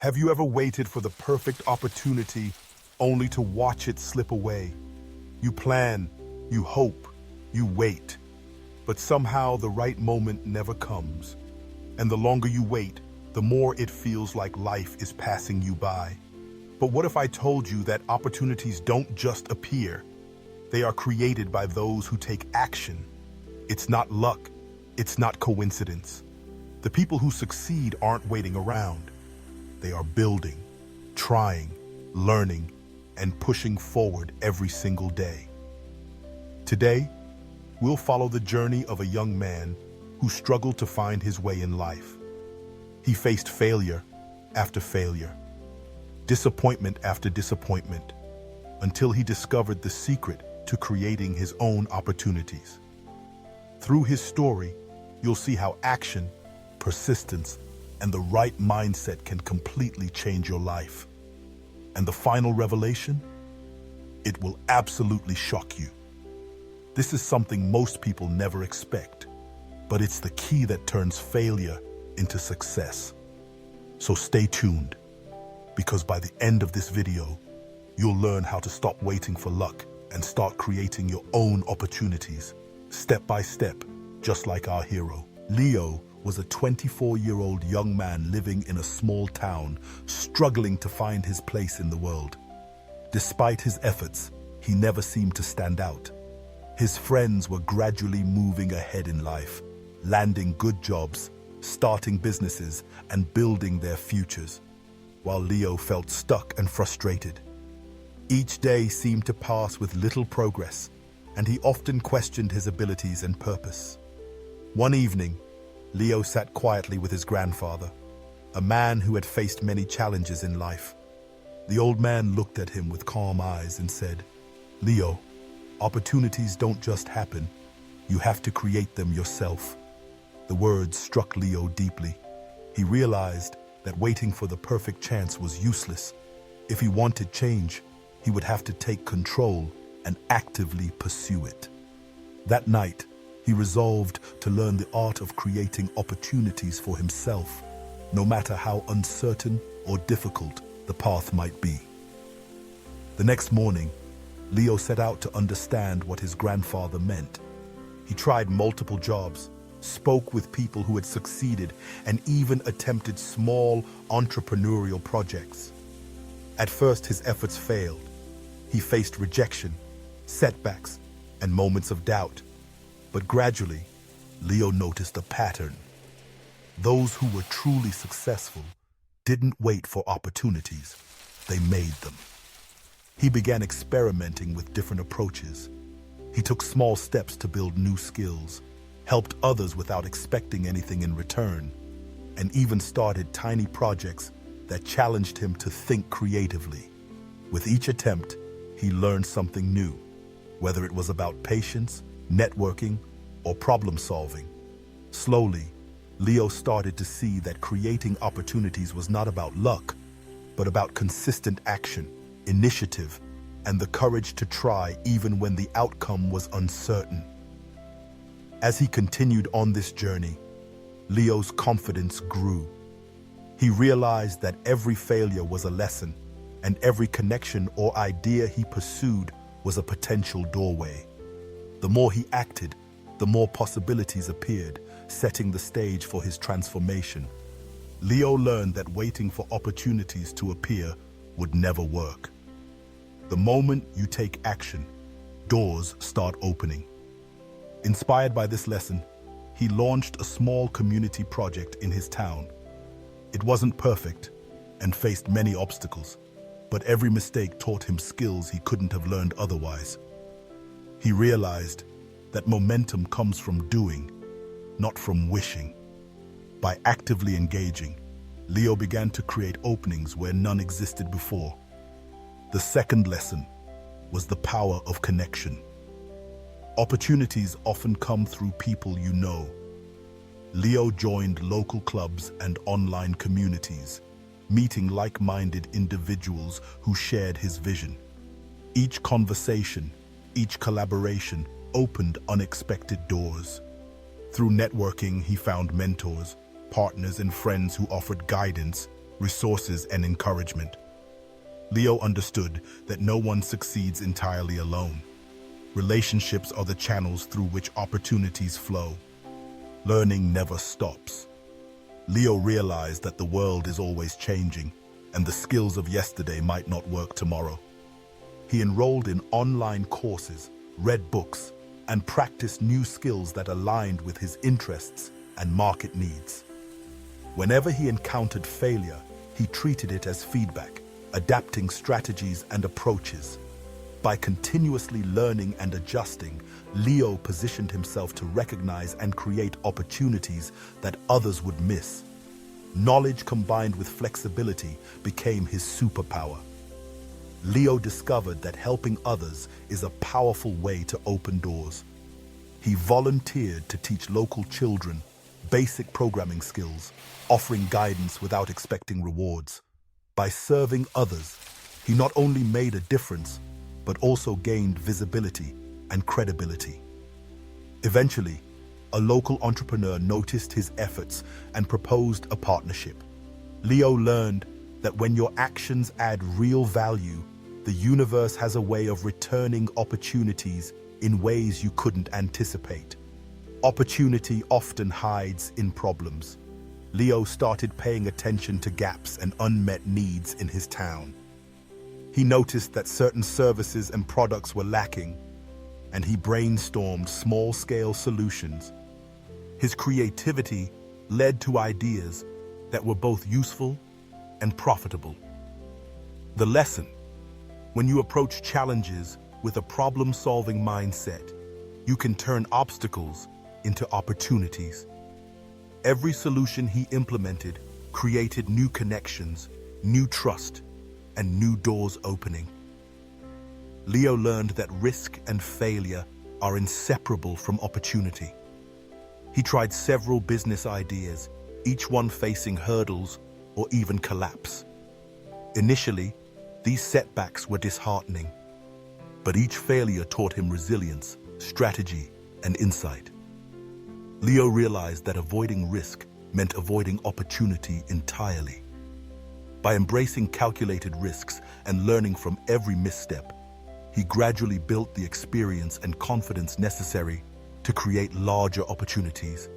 Have you ever waited for the perfect opportunity only to watch it slip away? You plan, you hope, you wait, but somehow the right moment never comes. And the longer you wait, the more it feels like life is passing you by. But what if I told you that opportunities don't just appear? They are created by those who take action. It's not luck, it's not coincidence. The people who succeed aren't waiting around. They are building, trying, learning, and pushing forward every single day. Today, we'll follow the journey of a young man who struggled to find his way in life. He faced failure after failure, disappointment after disappointment, until he discovered the secret to creating his own opportunities. Through his story, you'll see how action, persistence, and the right mindset can completely change your life. And the final revelation? It will absolutely shock you. This is something most people never expect, but it's the key that turns failure into success. So stay tuned, because by the end of this video, you'll learn how to stop waiting for luck and start creating your own opportunities, step by step, just like our hero. Leo was a 24-year-old young man living in a small town, struggling to find his place in the world. Despite his efforts, he never seemed to stand out. His friends were gradually moving ahead in life, landing good jobs, starting businesses, and building their futures, while Leo felt stuck and frustrated. Each day seemed to pass with little progress, and he often questioned his abilities and purpose. One evening, Leo sat quietly with his grandfather, a man who had faced many challenges in life. The old man looked at him with calm eyes and said, "Leo, opportunities don't just happen. You have to create them yourself." The words struck Leo deeply. He realized that waiting for the perfect chance was useless. If he wanted change, he would have to take control and actively pursue it. That night, he resolved to learn the art of creating opportunities for himself, no matter how uncertain or difficult the path might be. The next morning, Leo set out to understand what his grandfather meant. He tried multiple jobs, spoke with people who had succeeded, and even attempted small entrepreneurial projects. At first, his efforts failed. He faced rejection, setbacks, and moments of doubt. But gradually, Leo noticed a pattern. Those who were truly successful didn't wait for opportunities, they made them. He began experimenting with different approaches. He took small steps to build new skills, helped others without expecting anything in return, and even started tiny projects that challenged him to think creatively. With each attempt, he learned something new, whether it was about patience, networking, or problem solving. Slowly, Leo started to see that creating opportunities was not about luck, but about consistent action, initiative, and the courage to try even when the outcome was uncertain. As he continued on this journey, Leo's confidence grew. He realized that every failure was a lesson, and every connection or idea he pursued was a potential doorway. The more he acted, the more possibilities appeared, setting the stage for his transformation. Leo learned that waiting for opportunities to appear would never work. The moment you take action, doors start opening. Inspired by this lesson, he launched a small community project in his town. It wasn't perfect and faced many obstacles, but every mistake taught him skills he couldn't have learned otherwise. He realized that momentum comes from doing, not from wishing. By actively engaging, Leo began to create openings where none existed before. The second lesson was the power of connection. Opportunities often come through people you know. Leo joined local clubs and online communities, meeting like-minded individuals who shared his vision. Each conversation, each collaboration opened unexpected doors. Through networking, he found mentors, partners, and friends who offered guidance, resources, and encouragement. Leo understood that no one succeeds entirely alone. Relationships are the channels through which opportunities flow. Learning never stops. Leo realized that the world is always changing, and the skills of yesterday might not work tomorrow. He enrolled in online courses, read books, and practiced new skills that aligned with his interests and market needs. Whenever he encountered failure, he treated it as feedback, adapting strategies and approaches. By continuously learning and adjusting, Leo positioned himself to recognize and create opportunities that others would miss. Knowledge combined with flexibility became his superpower. Leo discovered that helping others is a powerful way to open doors. He volunteered to teach local children basic programming skills, offering guidance without expecting rewards. By serving others, he not only made a difference, but also gained visibility and credibility. Eventually, a local entrepreneur noticed his efforts and proposed a partnership. Leo learned that when your actions add real value, the universe has a way of returning opportunities in ways you couldn't anticipate. Opportunity often hides in problems. Leo started paying attention to gaps and unmet needs in his town. He noticed that certain services and products were lacking, and he brainstormed small-scale solutions. His creativity led to ideas that were both useful and profitable. The lesson: when you approach challenges with a problem-solving mindset, you can turn obstacles into opportunities. Every solution he implemented created new connections, new trust, and new doors opening. Leo learned that risk and failure are inseparable from opportunity. He tried several business ideas, each one facing hurdles or even collapse. Initially, these setbacks were disheartening, but each failure taught him resilience, strategy, and insight. Leo realized that avoiding risk meant avoiding opportunity entirely. By embracing calculated risks and learning from every misstep, he gradually built the experience and confidence necessary to create larger opportunities.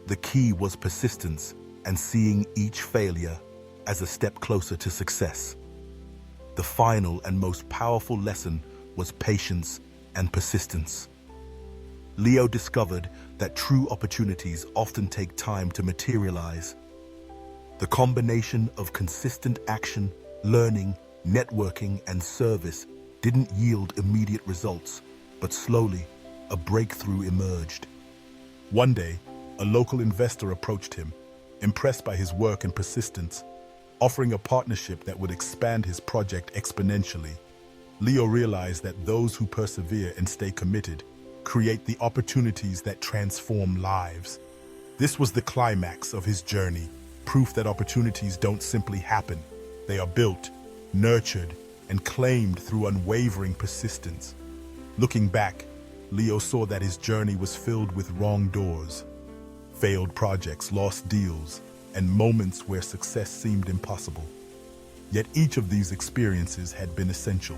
The key was persistence and seeing each failure as a step closer to success. The final and most powerful lesson was patience and persistence. Leo discovered that true opportunities often take time to materialize. The combination of consistent action, learning, networking, and service didn't yield immediate results, but slowly, a breakthrough emerged. One day, a local investor approached him, impressed by his work and persistence, offering a partnership that would expand his project exponentially. Leo realized that those who persevere and stay committed create the opportunities that transform lives. This was the climax of his journey, proof that opportunities don't simply happen. They are built, nurtured, and claimed through unwavering persistence. Looking back, Leo saw that his journey was filled with wrong doors, failed projects, lost deals, and moments where success seemed impossible. Yet each of these experiences had been essential.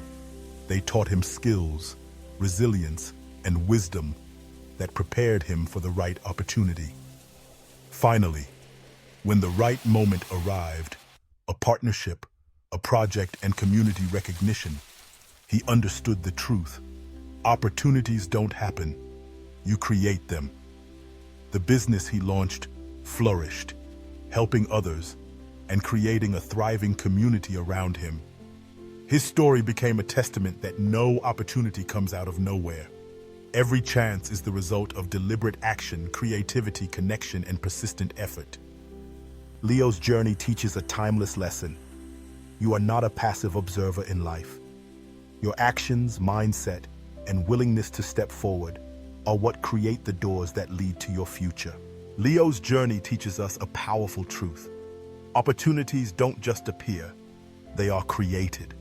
They taught him skills, resilience, and wisdom that prepared him for the right opportunity. Finally, when the right moment arrived, a partnership, a project, and community recognition, he understood the truth. Opportunities don't happen, you create them. The business he launched flourished, helping others and creating a thriving community around him. His story became a testament that no opportunity comes out of nowhere. Every chance is the result of deliberate action, creativity, connection, and persistent effort. Leo's journey teaches a timeless lesson. You are not a passive observer in life. Your actions, mindset, and willingness to step forward are what create the doors that lead to your future. Leo's journey teaches us a powerful truth. Opportunities don't just appear, they are created.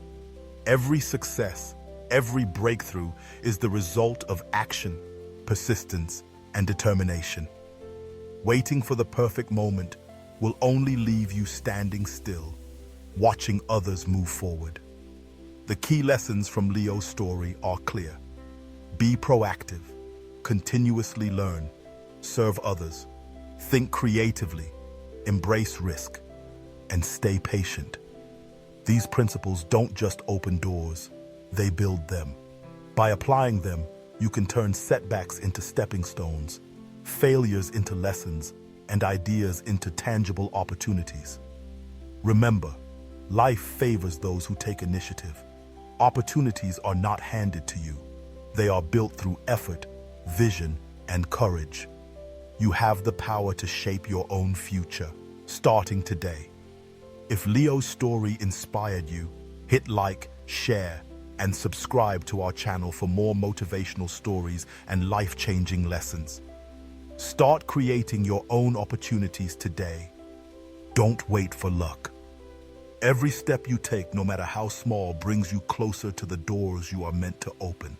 Every success, every breakthrough is the result of action, persistence, and determination. Waiting for the perfect moment will only leave you standing still, watching others move forward. The key lessons from Leo's story are clear. Be proactive, continuously learn, serve others, think creatively, embrace risk, and stay patient. These principles don't just open doors, they build them. By applying them, you can turn setbacks into stepping stones, failures into lessons, and ideas into tangible opportunities. Remember, life favors those who take initiative. Opportunities are not handed to you. They are built through effort, vision, and courage. You have the power to shape your own future, starting today. If Leo's story inspired you, hit like, share, and subscribe to our channel for more motivational stories and life-changing lessons. Start creating your own opportunities today. Don't wait for luck. Every step you take, no matter how small, brings you closer to the doors you are meant to open.